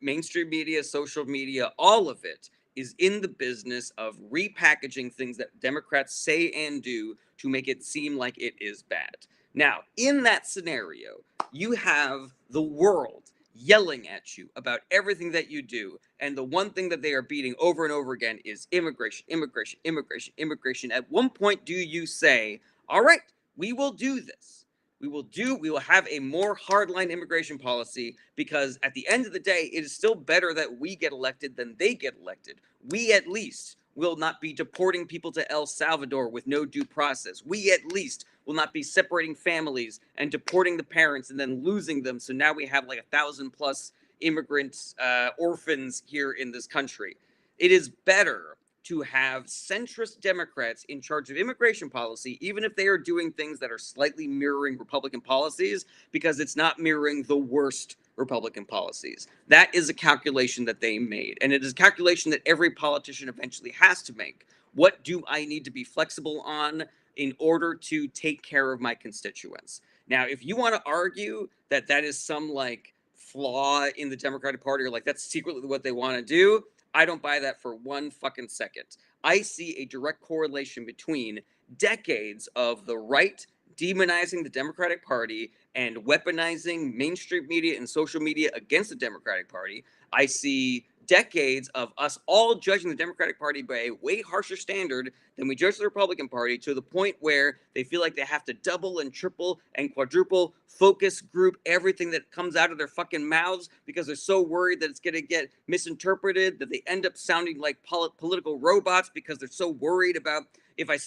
mainstream media, social media, all of it is in the business of repackaging things that Democrats say and do to make it seem like it is bad. Now, in that scenario, you have the world yelling at you about everything that you do. And the one thing that they are beating over and over again is immigration, immigration, immigration, immigration. At one point, do you say, all right, we will do this. We will have a more hardline immigration policy, because at the end of the day, it is still better that we get elected than they get elected. We at least will not be deporting people to El Salvador with no due process. We at least will not be separating families and deporting the parents and then losing them. So now we have like 1,000+ immigrant orphans here in this country. It is better to have centrist Democrats in charge of immigration policy, even if they are doing things that are slightly mirroring Republican policies, because it's not mirroring the worst Republican policies. That is a calculation that they made, and it is a calculation that every politician eventually has to make. What do I need to be flexible on in order to take care of my constituents? Now, if you want to argue that that is some like flaw in the Democratic Party, or like that's secretly what they want to do, I don't buy that for one fucking second. I see a direct correlation between decades of the right demonizing the Democratic Party and weaponizing mainstream media and social media against the Democratic Party. I see decades of us all judging the Democratic Party by a way harsher standard than we judge the Republican Party, to the point where they feel like they have to double and triple and quadruple focus group everything that comes out of their fucking mouths, because they're so worried that it's going to get misinterpreted, that they end up sounding like political robots because they're so worried about if I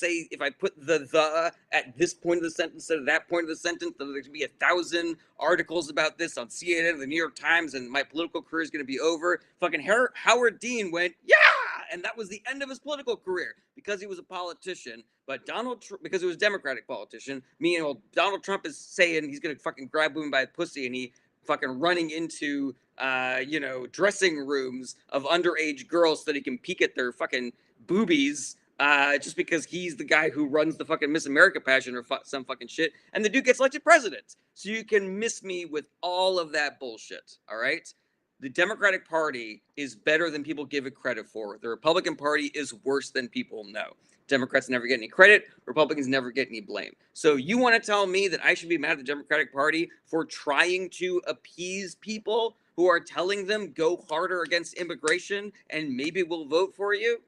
put the at this point of the sentence instead of that point of the sentence, there's going to be 1,000 articles about this on CNN and the New York Times, and my political career is going to be over. Fucking Howard Dean went, yeah! And that was the end of his political career because he was a politician. But Donald Trump, because he was a Democratic politician, Donald Trump is saying he's going to fucking grab women by the pussy, and he fucking running into dressing rooms of underage girls so that he can peek at their fucking boobies, just because he's the guy who runs the fucking Miss America pageant or some fucking shit, and the dude gets elected president. So you can miss me with all of that bullshit, all right? The Democratic Party is better than people give it credit for. The Republican Party is worse than people know. Democrats never get any credit. Republicans never get any blame. So you want to tell me that I should be mad at the Democratic Party for trying to appease people who are telling them go harder against immigration and maybe we'll vote for you?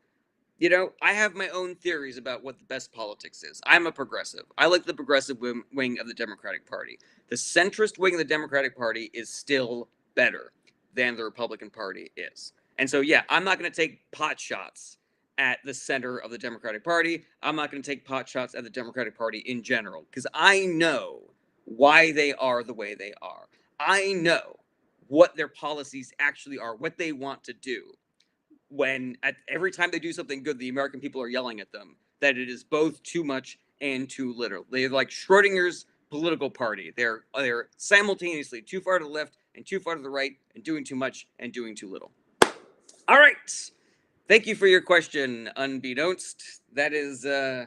You know, I have my own theories about what the best politics is. I'm a progressive. I like the progressive wing of the Democratic Party. The centrist wing of the Democratic Party is still better than the Republican Party is. And so, yeah, I'm not going to take pot shots at the center of the Democratic Party. I'm not going to take pot shots at the Democratic Party in general, because I know why they are the way they are. I know what their policies actually are, what they want to do, when at every time they do something good, the American people are yelling at them that it is both too much and too little. They're like Schrodinger's political party. They're simultaneously too far to the left and too far to the right, and doing too much and doing too little. All right. Thank you for your question, unbeknownst. That is a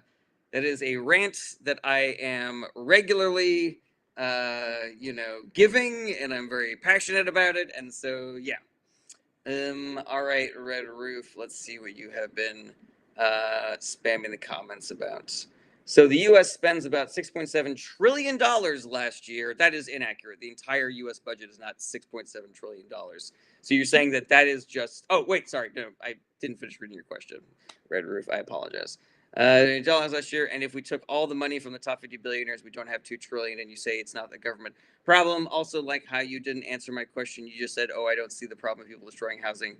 rant that I am regularly giving, and I'm very passionate about it. And so yeah. All right, Red Roof, let's see what you have been spamming the comments about. So the U.S. spends about $6.7 trillion last year. That is inaccurate. The entire U.S. budget is not $6.7 trillion. So you're saying that that is just... Oh, wait, sorry. No, I didn't finish reading your question, Red Roof. I apologize. $1 last year, and if we took all the money from the top 50 billionaires, we don't have $2 trillion, and you say it's not the government problem. Also, like how you didn't answer my question. You just said, oh, I don't see the problem of people destroying housing.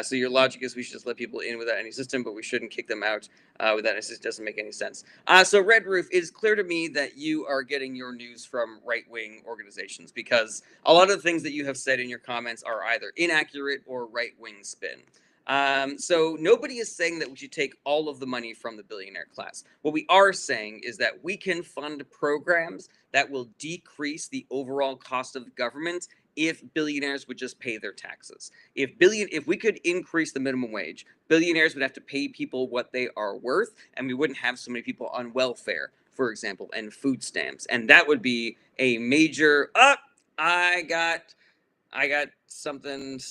So your logic is we should just let people in without any system, but we shouldn't kick them out without any system. Doesn't make any sense. So Red Roof, it is clear to me that you are getting your news from right-wing organizations, because a lot of the things that you have said in your comments are either inaccurate or right-wing spin. So nobody is saying that we should take all of the money from the billionaire class. What we are saying is that we can fund programs that will decrease the overall cost of the government if billionaires would just pay their taxes. If we could increase the minimum wage, billionaires would have to pay people what they are worth, and we wouldn't have so many people on welfare, for example, and food stamps. And that would be a major... I got something...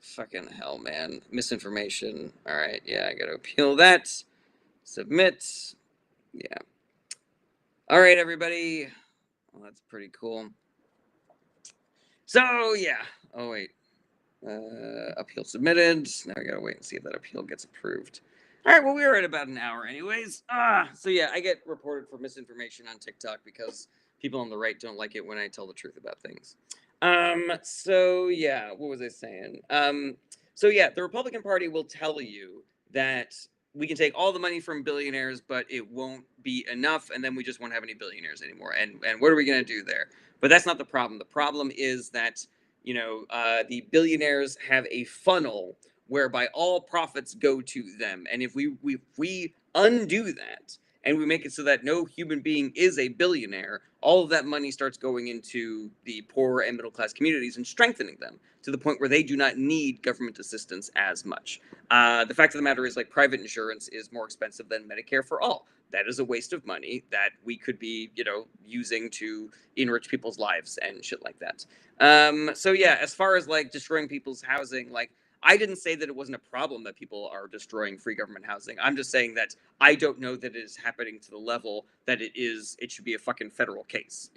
Fucking hell, man. Misinformation. All right, yeah, I gotta appeal that. Submit. Yeah. All right, everybody. Well, that's pretty cool. So, yeah. Oh, wait. Appeal submitted. Now I gotta wait and see if that appeal gets approved. All right, well, we were at about an hour anyways. So yeah, I get reported for misinformation on TikTok because people on the right don't like it when I tell the truth about things. So yeah, what was I saying? So yeah, the Republican Party will tell you that we can take all the money from billionaires, but it won't be enough, and then we just won't have any billionaires anymore. And what are we going to do there? But that's not the problem. The problem is that the billionaires have a funnel whereby all profits go to them, and if we undo that and we make it so that no human being is a billionaire, all of that money starts going into the poor and middle class communities and strengthening them to the point where they do not need government assistance as much. The fact of the matter is, like, private insurance is more expensive than Medicare for all. That is a waste of money that we could be, using to enrich people's lives and shit like that. So yeah, as far as like destroying people's housing, like, I didn't say that it wasn't a problem that people are destroying free government housing. I'm just saying that I don't know that it is happening to the level that it should be a fucking federal case,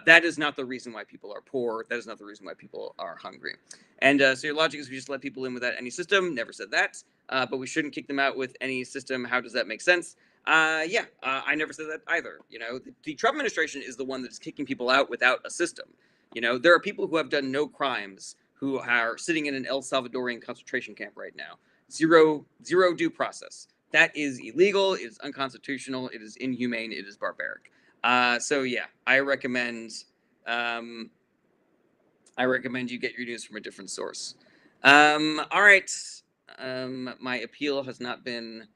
that is not the reason why people are poor. That is not the reason why people are hungry. And so your logic is we just let people in without any system. Never said that. But we shouldn't kick them out with any system. How does that make sense? Yeah, I never said that either. The Trump administration is the one that is kicking people out without a system. There are people who have done no crimes who are sitting in an El Salvadorian concentration camp right now. Zero due process. That is illegal. It is unconstitutional. It is inhumane. It is barbaric. So yeah, I recommend you get your news from a different source. All right. My appeal has not been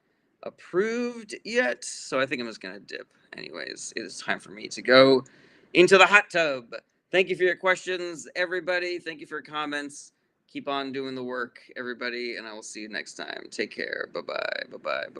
approved yet, so I think I'm just gonna dip. Anyways, it is time for me to go into the hot tub. Thank you for your questions, everybody. Thank you for your comments. Keep on doing the work, everybody, and I will see you next time. Take care. Bye bye. Bye bye.